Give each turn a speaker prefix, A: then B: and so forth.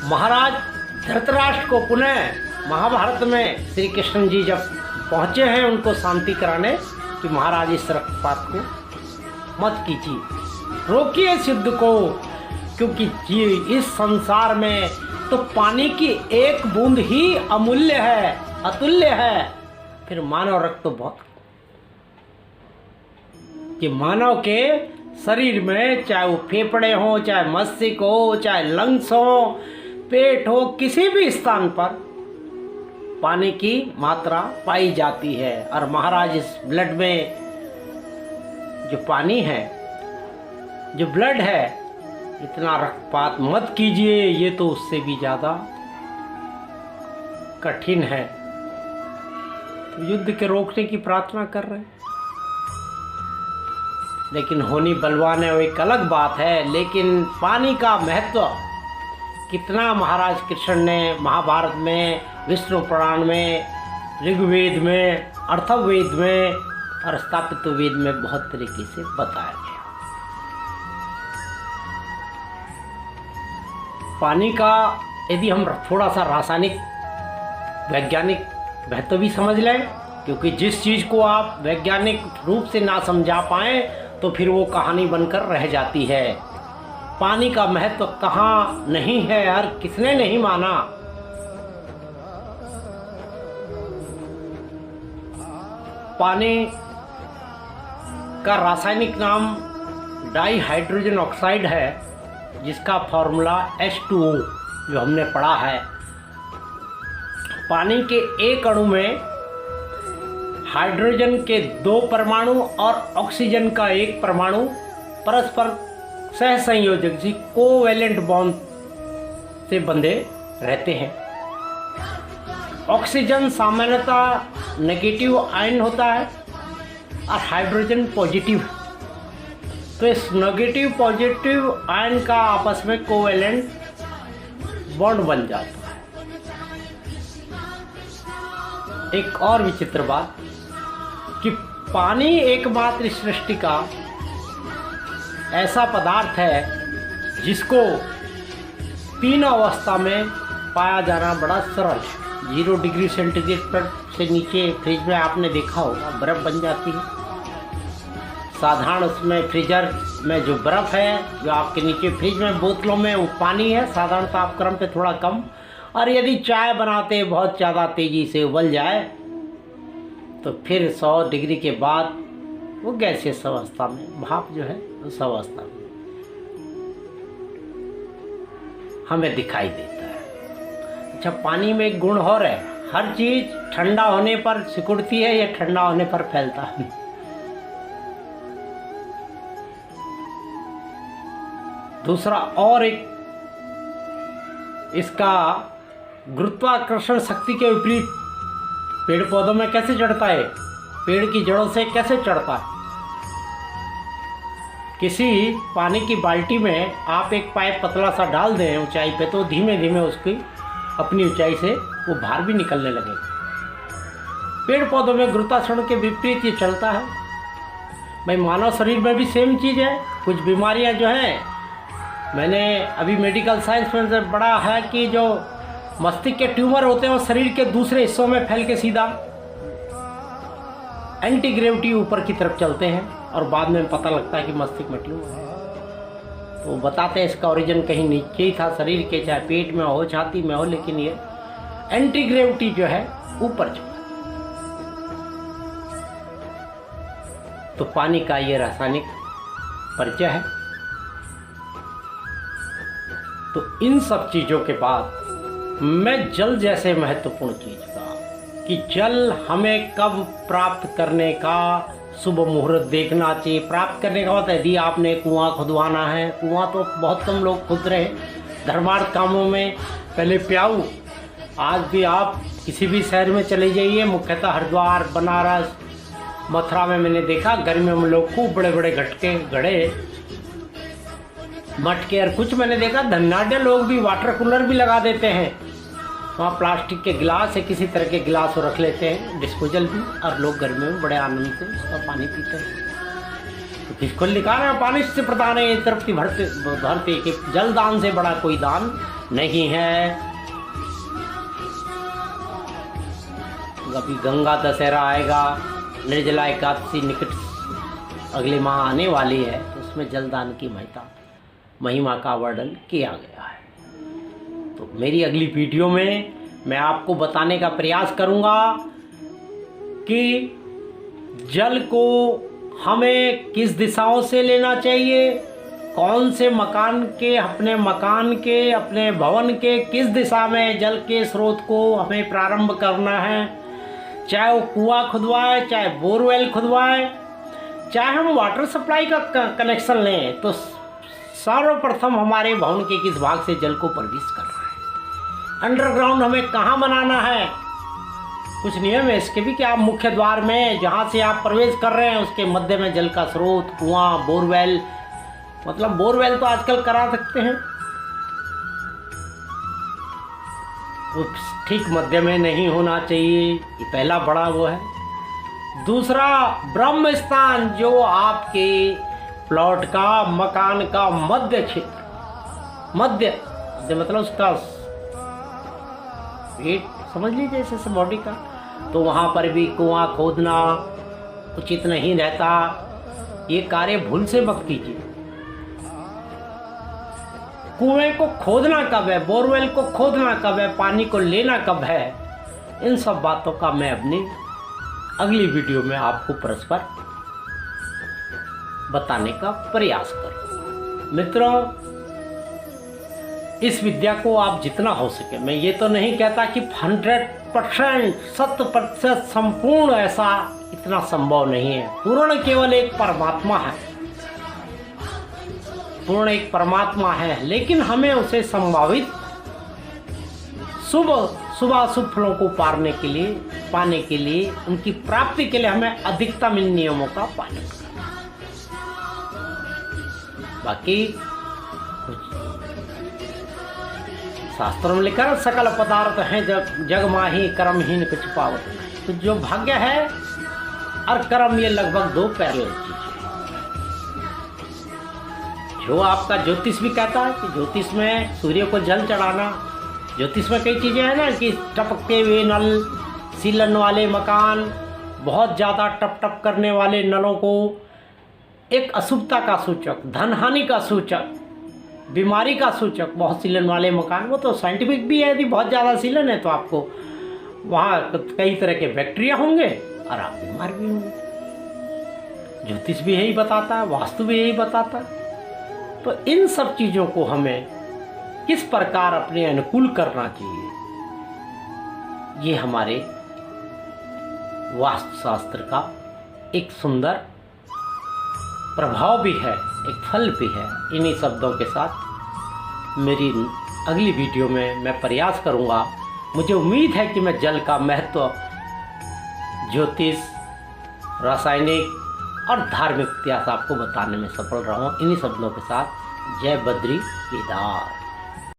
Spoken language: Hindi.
A: महाराज धृतराष्ट्र को पुनः महाभारत में श्री कृष्ण जी जब पहुँचे हैं उनको शांति कराने कि महाराज इस रक्तपात को मत कीजिए, रोकिए युद्ध को, क्योंकि इस संसार में तो पानी की एक बूंद ही अमूल्य है, अतुल्य है। फिर मानव रक्त तो बहुत, कि मानव के शरीर में चाहे वो फेफड़े हो, चाहे मस्तिष्क हो, चाहे लंग्स हो, पेट हो, किसी भी स्थान पर पानी की मात्रा पाई जाती है। और महाराज इस ब्लड में जो पानी है, जो ब्लड है, इतना रक्तपात मत कीजिए, ये तो उससे भी ज़्यादा कठिन है। तो युद्ध के रोकने की प्रार्थना कर रहे हैं, लेकिन होनी बलवान है वो एक अलग बात है। लेकिन पानी का महत्व कितना महाराज कृष्ण ने महाभारत में, विष्णु पुराण में, ऋग्वेद में, अथर्ववेद में और स्थापित वेद में बहुत तरीके से बताया गया। पानी का यदि हम थोड़ा सा रासायनिक वैज्ञानिक महत्व भी समझ लें, क्योंकि जिस चीज़ को आप वैज्ञानिक रूप से ना समझा पाएँ तो फिर वो कहानी बनकर रह जाती है। पानी का महत्व कहाँ नहीं है और किसने नहीं माना। पानी का रासायनिक नाम डाई हाइड्रोजन ऑक्साइड है, जिसका फॉर्मूला H2O जो हमने पढ़ा है। पानी के एक अणु में हाइड्रोजन के 2 परमाणु और ऑक्सीजन का 1 परमाणु परस्पर सहसंयोजक जी कोवैलेंट बॉन्ड से बंधे रहते हैं। ऑक्सीजन सामान्यतः नेगेटिव आयन होता है और हाइड्रोजन पॉजिटिव। तो इस नेगेटिव पॉजिटिव आयन का आपस में कोवैलेंट बॉन्ड बन जाता है। एक और विचित्र बात कि पानी एकमात्र सृष्टि का ऐसा पदार्थ है जिसको 3 अवस्था में पाया जाना बड़ा सरल है। 0 डिग्री सेंटीग्रेड पर से नीचे फ्रिज में आपने देखा होगा बर्फ़ बन जाती है। साधारण उसमें फ्रीजर में जो बर्फ़ है, जो आपके नीचे फ्रिज में बोतलों में, वो पानी है साधारण तापक्रम पे थोड़ा कम। और यदि चाय बनाते बहुत ज़्यादा तेज़ी से उबल जाए तो फिर 100 डिग्री के बाद वो गैसियस अवस्था में, भाप जो है उस अवस्था में हमें दिखाई देता है। अच्छा, पानी में एक गुण और है, हर चीज़ ठंडा होने पर सिकुड़ती है या ठंडा होने पर फैलता है। दूसरा और एक इसका गुरुत्वाकर्षण शक्ति के विपरीत पेड़ पौधों में कैसे चढ़ता है, पेड़ की जड़ों से कैसे चढ़ता है। किसी पानी की बाल्टी में आप एक पाइप पतला सा डाल दें ऊंचाई पे, तो धीमे धीमे उसकी अपनी ऊंचाई से वो बाहर भी निकलने लगेगा। पेड़ पौधों में गुरुत्वाकर्षण के विपरीत ये चलता है। भाई मानव शरीर में भी सेम चीज़ है। कुछ बीमारियां जो हैं, मैंने अभी मेडिकल साइंस में पढ़ा है कि जो मस्तिष्क के ट्यूमर होते हैं वो शरीर के दूसरे हिस्सों में फैल के सीधा एंटी ग्रेविटी ऊपर की तरफ चलते हैं और बाद में पता लगता है कि मस्तिष्क में ट्यूमर है। तो बताते हैं इसका ओरिजिन कहीं नीचे ही था शरीर के, चाहे पेट में हो, छाती में हो, लेकिन ये एंटी ग्रेविटी जो है ऊपर चला। तो पानी का ये रासायनिक परिचय है। तो इन सब चीज़ों के बाद मैं जल जैसे महत्वपूर्ण चीज़ का, कि जल हमें कब प्राप्त करने का शुभ मुहूर्त देखना चाहिए। प्राप्त करने का मतलब यदि आपने कुआं खुदवाना है, कुआं तो बहुत कम लोग खुद रहे धर्मार्थ कामों में, पहले प्याऊ। आज भी आप किसी भी शहर में चले जाइए, मुख्यतः हरिद्वार, बनारस, मथुरा में मैंने देखा गर्मियों में लोग खूब बड़े बड़े घटके, घड़े, मटके, और कुछ मैंने देखा धनाढ़ लोग भी वाटर कूलर भी लगा देते हैं। वहाँ प्लास्टिक के गिलास या किसी तरह के गिलास रख लेते हैं, डिस्पोजल भी, और लोग गर्मियों में बड़े आनंद से उसका पानी पीते हैं। तो किसको लिखा है पानी से प्रदान है तृप्ति भरते कि जल दान से बड़ा कोई दान नहीं है। अभी गंगा दशहरा आएगा, निर्जला एकादशी निकट अगले माह आने वाली है, तो उसमें जलदान की महिमा का वर्णन किया गया है। तो मेरी अगली वीडियो में मैं आपको बताने का प्रयास करूंगा कि जल को हमें किस दिशाओं से लेना चाहिए, कौन से अपने भवन के किस दिशा में जल के स्रोत को हमें प्रारंभ करना है, चाहे वो कुआं खुदवाए, चाहे बोरवेल खुदवाए, चाहे हम वाटर सप्लाई का कनेक्शन लें, तो सर्वप्रथम हमारे भवन के किस भाग से जल को प्रवेश करना है, अंडरग्राउंड हमें कहाँ बनाना है। कुछ नियम है इसके भी कि आप मुख्य द्वार में जहाँ से आप प्रवेश कर रहे हैं उसके मध्य में जल का स्रोत, कुआं, बोरवेल, मतलब बोरवेल तो आजकल करा सकते हैं, वो ठीक मध्य में नहीं होना चाहिए, ये पहला बड़ा वो है। दूसरा, ब्रह्म स्थान जो आपके प्लॉट का, मकान का मध्य क्षेत्र, मध्य मतलब उसका पेट समझ लीजिए जैसे बॉडी का, तो वहाँ पर भी कुआं खोदना उचित नहीं रहता। ये कार्य भूल से मत कीजिए। कुएं को खोदना कब है, बोरवेल को खोदना कब है, पानी को लेना कब है, इन सब बातों का मैं अपनी अगली वीडियो में आपको परस्पर बताने का प्रयास करूँ। मित्रों, इस विद्या को आप जितना हो सके, मैं ये तो नहीं कहता कि 100% 100% संपूर्ण, ऐसा इतना संभव नहीं है। पूर्ण केवल एक परमात्मा है, पूर्ण एक परमात्मा है, लेकिन हमें उसे संभावित शुभ फलों को पाने के लिए उनकी प्राप्ति के लिए हमें अधिकतम इन नियमों का पालन करना है। बाकी शास्त्रों में लिखा सकल पदार्थ हैं जग माही कर्महीन कुछ पावत नहीं। तो जो भाग्य है और कर्म, ये लगभग दो पैरेलल चीजें हैं। जो आपका ज्योतिष भी कहता है कि ज्योतिष में सूर्य को जल चढ़ाना, ज्योतिष में कई चीजें हैं ना कि टपकते हुए नल, सीलन वाले मकान, बहुत ज़्यादा टप टप करने वाले नलों को एक अशुभता का सूचक, धनहानि का सूचक, बीमारी का सूचक, बहुत सीलन वाले मकान, वो तो साइंटिफिक भी है। यदि बहुत ज़्यादा सीलन है तो आपको वहाँ कई तरह के बैक्टीरिया होंगे और आप बीमार भी होंगे। ज्योतिष भी यही बताता है, वास्तु भी यही बताता है। तो इन सब चीज़ों को हमें किस प्रकार अपने अनुकूल करना चाहिए, ये हमारे वास्तुशास्त्र का एक सुंदर प्रभाव भी है, एक फल भी है। इन्हीं शब्दों के साथ मेरी अगली वीडियो में मैं प्रयास करूंगा। मुझे उम्मीद है कि मैं जल का महत्व ज्योतिष, रासायनिक और धार्मिक इतिहास आपको बताने में सफल रहा हूँ। इन्हीं शब्दों के साथ जय बद्री केदार।